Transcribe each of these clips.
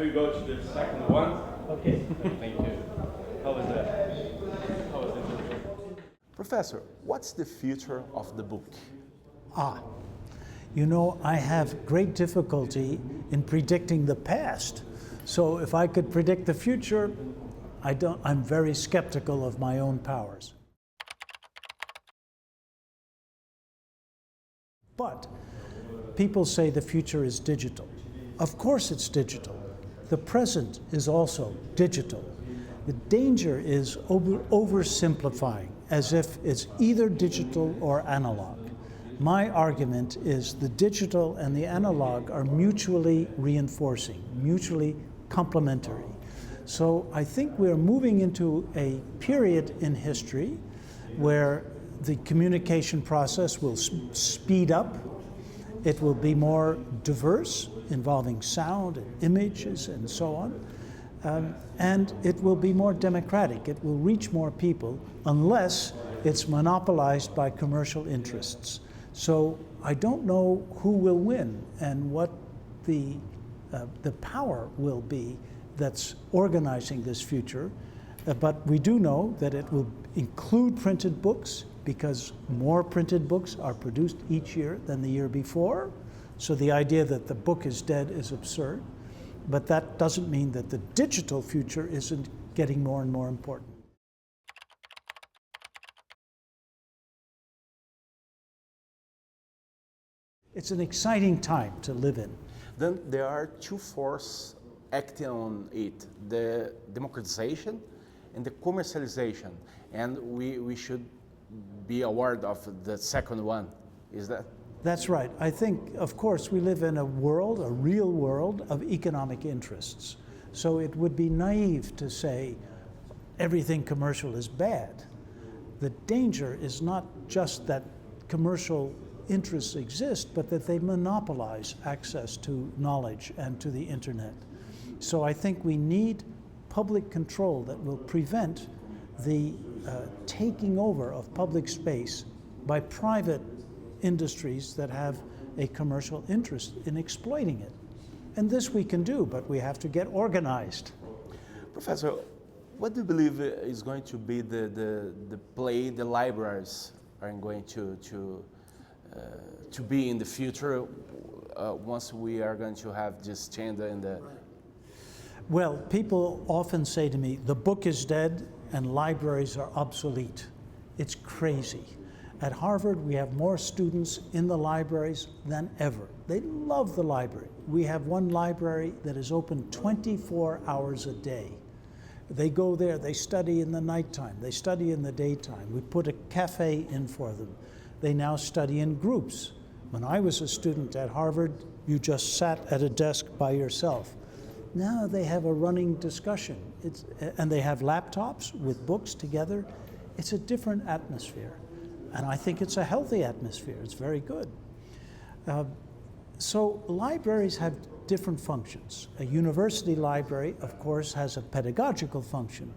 we go to the second one. Okay. Thank you. How was that? How was it? Professor, what's the future of the book? You know, I have great difficulty in predicting the past. So if I could predict the future, I'm very skeptical of my own powers. But people say the future is digital. Of course it's digital. The present is also digital. The danger is oversimplifying, as if it's either digital or analog. My argument is the digital and the analog are mutually reinforcing, mutually complementary. So I think we're moving into a period in history where the communication process will speed up. It will be more diverse, involving sound and images and so on. And it will be more democratic. It will reach more people unless it's monopolized by commercial interests. So I don't know who will win and what the power will be that's organizing this future. But we do know that it will include printed books because more printed books are produced each year than the year before. So the idea that the book is dead is absurd. But that doesn't mean that the digital future isn't getting more and more important. It's an exciting time to live in. Then there are two forces acting on it, the democratization and the commercialization. And we should be aware of the second one. Is that? That's right. I think, of course, we live in a world, a real world of economic interests. So it would be naive to say everything commercial is bad. The danger is not just that commercial interests exist, but that they monopolize access to knowledge and to the internet. So I think we need public control that will prevent the taking over of public space by private industries that have a commercial interest in exploiting it. And this we can do, but we have to get organized. Professor, what do you believe is going to be the play the libraries are going to be in the future once we are going to have this change in the... Well, people often say to me, the book is dead and libraries are obsolete. It's crazy. At Harvard, we have more students in the libraries than ever. They love the library. We have one library that is open 24 hours a day. They go there, they study in the nighttime, they study in the daytime. We put a cafe in for them. They now study in groups. When I was a student at Harvard, you just sat at a desk by yourself. Now they have a running discussion. And they have laptops with books together. It's a different atmosphere. And I think it's a healthy atmosphere. It's very good. So libraries have different functions. A university library, of course, has a pedagogical function.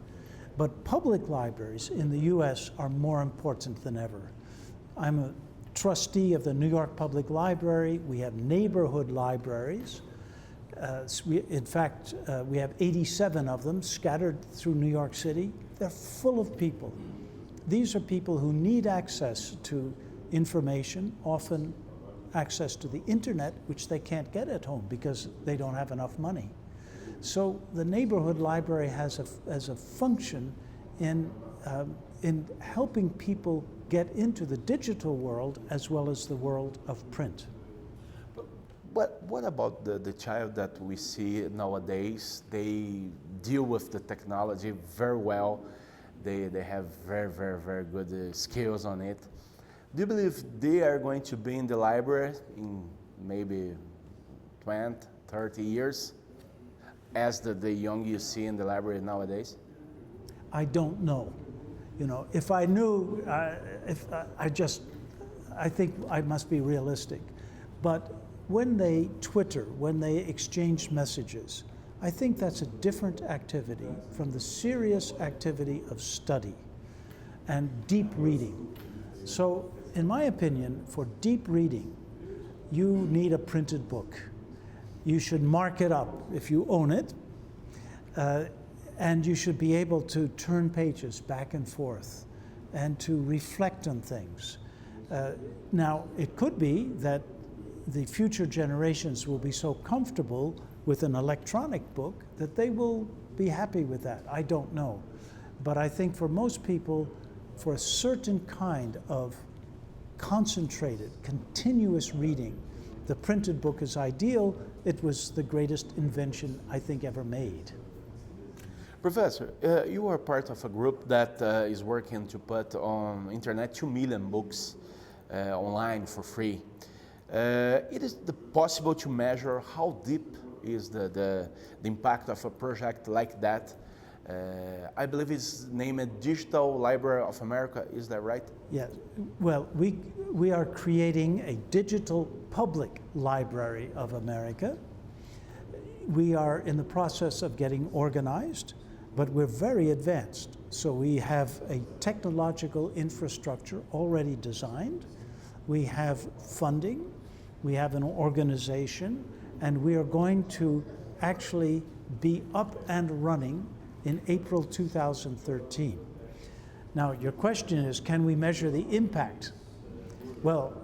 But public libraries in the US are more important than ever. I'm a trustee of the New York Public Library. We have neighborhood libraries. In fact, we have 87 of them scattered through New York City. They're full of people. These are people who need access to information, often access to the internet, which they can't get at home because they don't have enough money. So the neighborhood library has a function in helping people get into the digital world as well as the world of print. But what about the child that we see nowadays? They deal with the technology very well. They have very, very, very good skills on it. Do you believe they are going to be in the library in maybe 20, 30 years as the young you see in the library nowadays? I don't know. You know, if I knew, I think I must be realistic. But when they Twitter, when they exchange messages, I think that's a different activity from the serious activity of study and deep reading. So, in my opinion, for deep reading, you need a printed book. You should mark it up if you own it, and you should be able to turn pages back and forth and to reflect on things. Now, it could be that the future generations will be so comfortable with an electronic book that they will be happy with that. I don't know. But I think for most people, for a certain kind of concentrated, continuous reading, the printed book is ideal. It was the greatest invention I think ever made. Professor, you are part of a group that is working to put on internet 2 million books online for free. It is possible to measure how deep is the impact of a project like that. I believe it's named Digital Library of America, is that right? Yes. Well, we are creating a digital public library of America. We are in the process of getting organized, but we're very advanced. So we have a technological infrastructure already designed. We have funding, we have an organization, and we are going to actually be up and running in April 2013. Now, your question is, can we measure the impact? Well,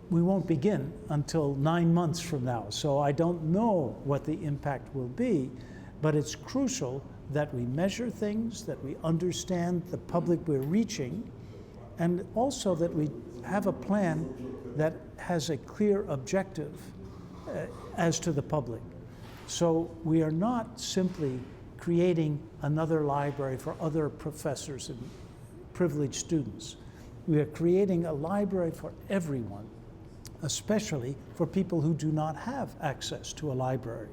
we won't begin until 9 months from now, so I don't know what the impact will be, but it's crucial that we measure things, that we understand the public we're reaching, and also that we have a plan that has a clear objective as to the public. So we are not simply creating another library for other professors and privileged students. We are creating a library for everyone, especially for people who do not have access to a library.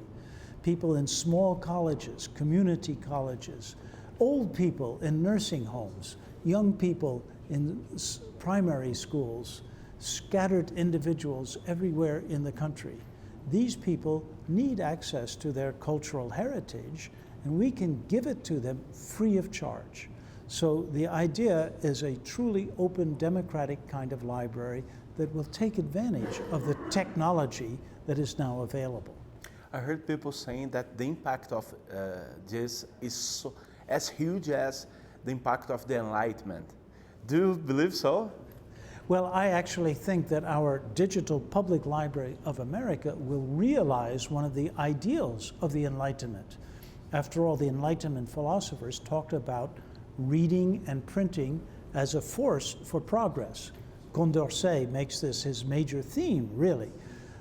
People in small colleges, community colleges, old people in nursing homes, young people in primary schools, scattered individuals everywhere in the country. These people need access to their cultural heritage, and we can give it to them free of charge. So the idea is a truly open, democratic kind of library that will take advantage of the technology that is now available. I heard people saying that the impact of this is as huge as the impact of the Enlightenment. Do you believe so? Well, I actually think that our Digital Public Library of America will realize one of the ideals of the Enlightenment. After all, the Enlightenment philosophers talked about reading and printing as a force for progress. Condorcet makes this his major theme, really.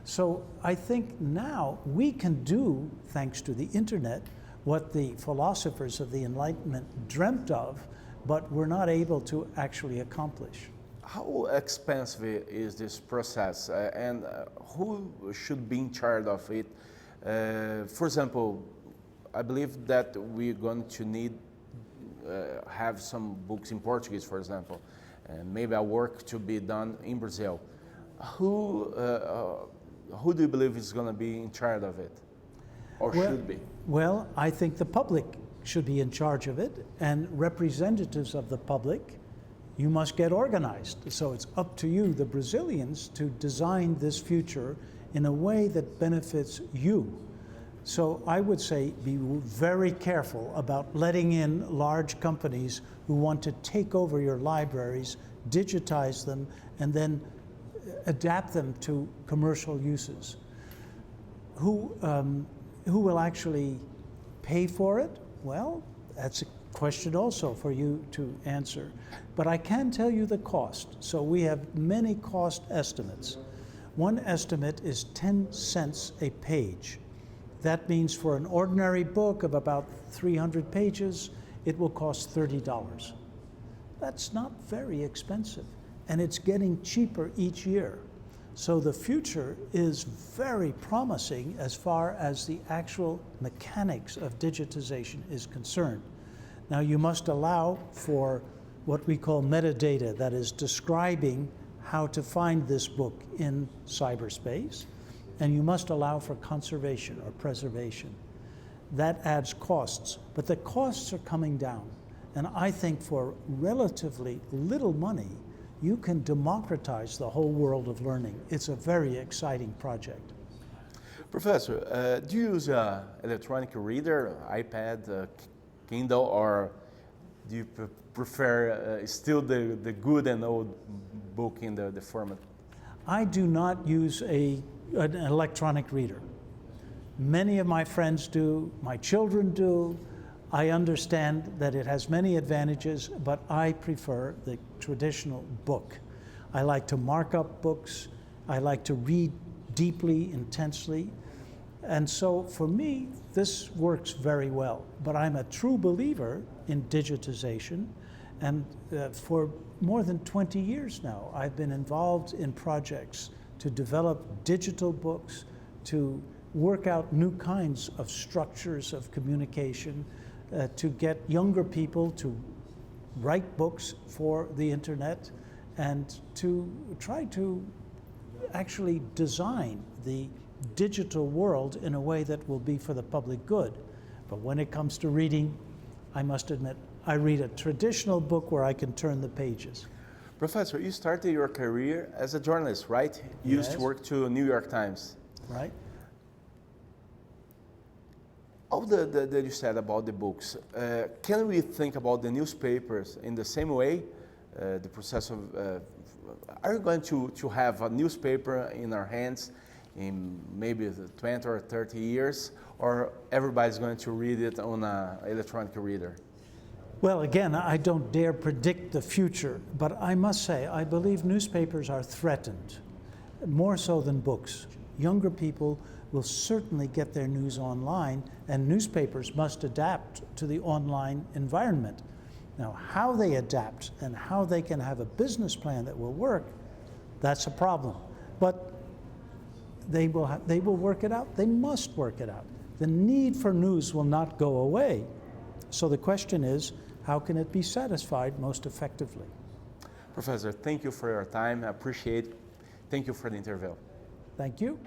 So I think now we can do, thanks to the internet, what the philosophers of the Enlightenment dreamt of, but were not able to actually accomplish. How expensive is this process, and who should be in charge of it? For example, I believe that we're going to need have some books in Portuguese, for example, and maybe a work to be done in Brazil. Who do you believe is going to be in charge of it, or should be? Well, I think the public should be in charge of it, and representatives of the public, you must get organized. So it's up to you, the Brazilians, to design this future in a way that benefits you. So I would say be very careful about letting in large companies who want to take over your libraries, digitize them, and then adapt them to commercial uses. Who will actually pay for it? Well, that's a question also for you to answer. But I can tell you the cost. So we have many cost estimates. One estimate is 10 cents a page. That means for an ordinary book of about 300 pages, it will cost $30. That's not very expensive, and it's getting cheaper each year. So the future is very promising as far as the actual mechanics of digitization is concerned. Now, you must allow for what we call metadata, that is describing how to find this book in cyberspace, and you must allow for conservation or preservation. That adds costs, but the costs are coming down. And I think for relatively little money, you can democratize the whole world of learning. It's a very exciting project. Professor, do you use an electronic reader, iPad, Kindle, or do you prefer still the good and old book in the format? I do not use an electronic reader. Many of my friends do, my children do. I understand that it has many advantages, but I prefer the traditional book. I like to mark up books. I like to read deeply, intensely. And so for me, this works very well. But I'm a true believer in digitization. And for more than 20 years now, I've been involved in projects to develop digital books, to work out new kinds of structures of communication, to get younger people to write books for the internet, and to try to actually design the digital world in a way that will be for the public good. But when it comes to reading, I must admit, I read a traditional book where I can turn the pages. Professor, you started your career as a journalist, right? You used to Yes. work to New York Times. Right? All that you said about the books, can we think about the newspapers in the same way? The process of, are you going to have a newspaper in our hands in maybe 20 or 30 years, or everybody's going to read it on an electronic reader? Well, again, I don't dare predict the future, but I must say, I believe newspapers are threatened, more so than books. Younger people will certainly get their news online, and newspapers must adapt to the online environment. Now, how they adapt and how they can have a business plan that will work, that's a problem. But they will work it out. They must work it out. The need for news will not go away. So the question is, how can it be satisfied most effectively? Professor, thank you for your time. I appreciate it. Thank you for the interview. Thank you.